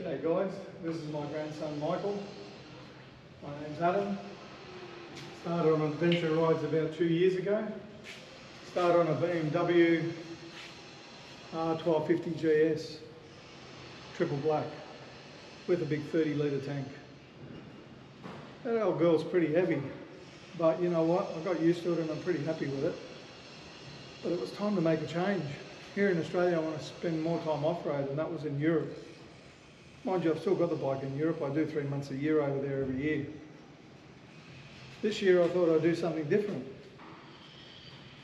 G'day guys, this is my grandson Michael. My name's Adam. Started on adventure rides about 2 years ago. Started on a BMW R1250 GS, triple black, with a big 30 litre tank. That old girl's pretty heavy, but you know what, I got used to it and I'm pretty happy with it. But it was time to make a change. Here in Australia I want to spend more time off-road, and that was in Europe. Mind you, I've still got the bike in Europe. I do 3 months a year over there every year. This year I thought I'd do something different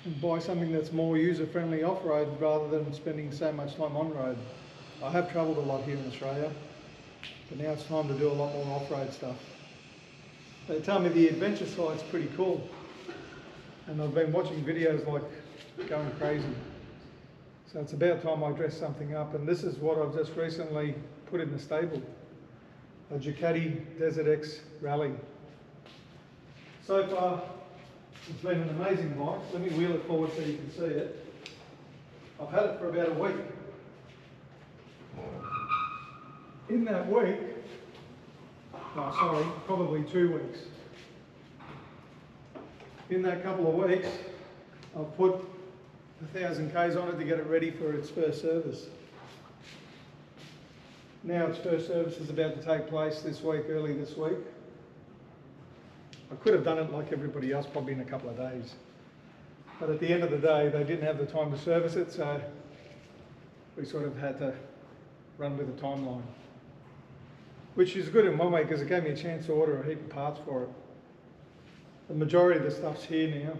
and buy something that's more user-friendly off-road rather than spending so much time on-road. I have travelled a lot here in Australia, but now it's time to do a lot more off-road stuff. They tell me the adventure side's pretty cool, and I've been watching videos like going crazy. So it's about time I dress something up, and this is what I've just recently put in the stable, a Ducati Desert X Rally. So far it's been an amazing bike. Let me wheel it forward so you can see it. I've had it for about a week. In that week, probably 2 weeks. In that couple of weeks I've put 1,000 Ks on it to get it ready for its first service. Now its first service is about to take place this week, early this week. I could have done it like everybody else, probably in a couple of days. But at the end of the day, they didn't have the time to service it, so we sort of had to run with a timeline. Which is good in one way, because it gave me a chance to order a heap of parts for it. The majority of the stuff's here now,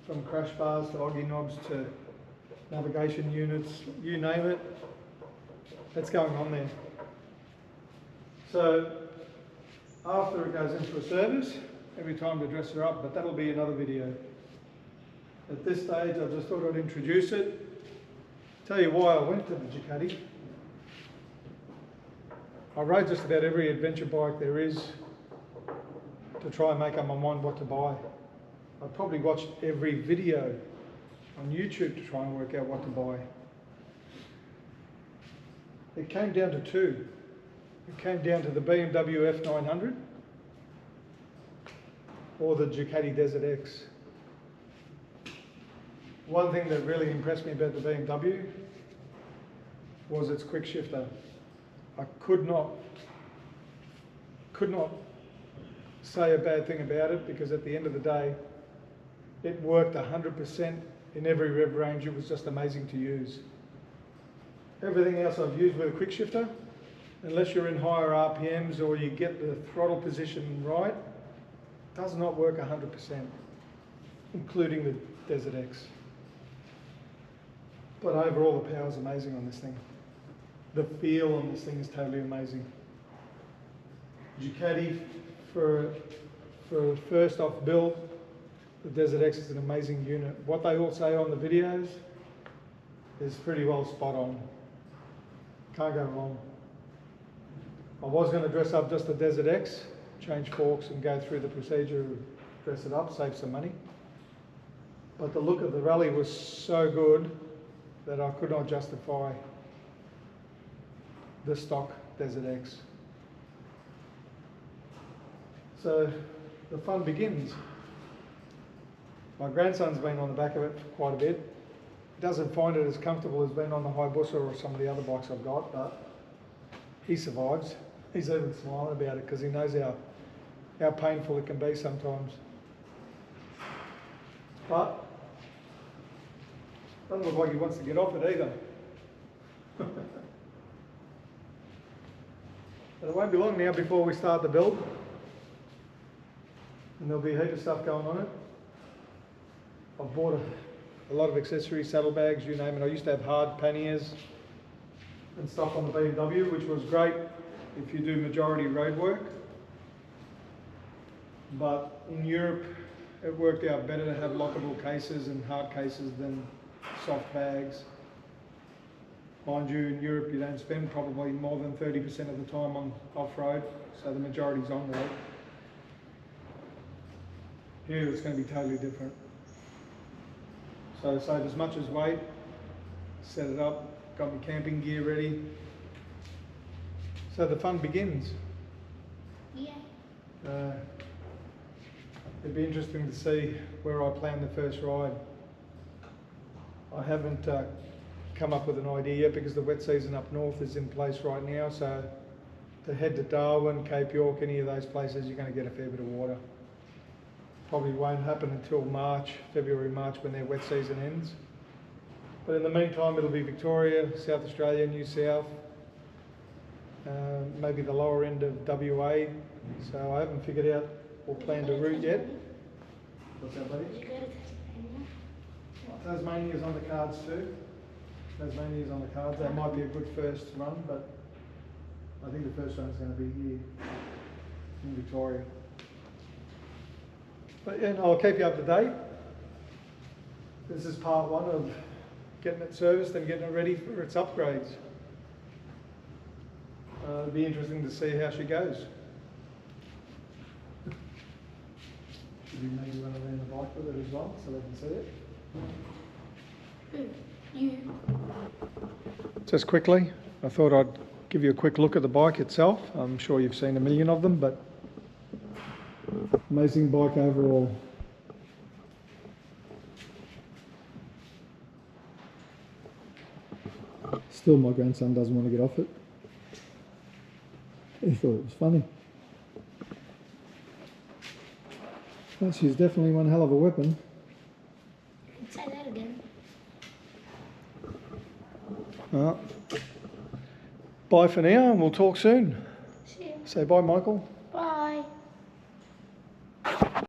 from crash bars to oggy knobs to navigation units, you name it, that's going on there. So after it goes in for a service, every time to dress her up, but that'll be another video. At this stage I just thought I'd introduce it, tell you why I went to the Ducati. I rode just about every adventure bike there is to try and make up my mind what to buy. I probably watched every video on YouTube to try and work out what to buy. It came down to two. It came down to the BMW F900 or the Ducati Desert X. One thing that really impressed me about the BMW was its quick shifter. I could not say a bad thing about it, because at the end of the day it worked 100% in every rev range. It was just amazing to use. Everything else I've used with a quick shifter, unless you're in higher RPMs or you get the throttle position right, does not work 100%, including the Desert X. But overall the power is amazing on this thing. The feel on this thing is totally amazing. Ducati, for first off build, the Desert X is an amazing unit. What they all say on the videos is pretty well spot on. Can't go wrong. I was going to dress up just the Desert X, change forks and go through the procedure, dress it up, save some money. But the look of the Rally was so good that I could not justify the stock Desert X. So the fun begins. My grandson's been on the back of it quite a bit. He doesn't find it as comfortable as being on the Hayabusa or some of the other bikes I've got, but he survives. He's even smiling about it because he knows how painful it can be sometimes. But doesn't look like he wants to get off it either. But it won't be long now before we start the build, and there'll be a heap of stuff going on it. I've bought a lot of accessories, saddlebags, you name it. I used to have hard panniers and stuff on the BMW, which was great if you do majority road work. But in Europe, it worked out better to have lockable cases and hard cases than soft bags. Mind you, in Europe you don't spend probably more than 30% of the time on off-road, so the majority's on-road. Here it's going to be totally different. So save as much as weight, set it up, got my camping gear ready. So the fun begins. Yeah. It'd be interesting to see where I plan the first ride. I haven't come up with an idea yet because the wet season up north is in place right now, so to head to Darwin, Cape York, any of those places, you're going to get a fair bit of water. Probably won't happen until March, February, March, when their wet season ends. But in the meantime, it'll be Victoria, South Australia, New South, maybe the lower end of WA. So I haven't figured out or planned a route yet. What's that, buddy? Tasmania's on the cards too. Tasmania's on the cards. That might be a good first run, but I think the first run's going to be here in Victoria. But yeah, I'll keep you up to date. This is part one of getting it serviced and getting it ready for its upgrades. It'll be interesting to see how she goes. Should we maybe run around the bike with it as well so they can see it? You. Just quickly, I thought I'd give you a quick look at the bike itself. I'm sure you've seen a million of them, but amazing bike overall. Still, my grandson doesn't want to get off it. He thought it was funny. But she's definitely one hell of a weapon. Say that again. Bye for now, and we'll talk soon. See ya. Say bye, Michael.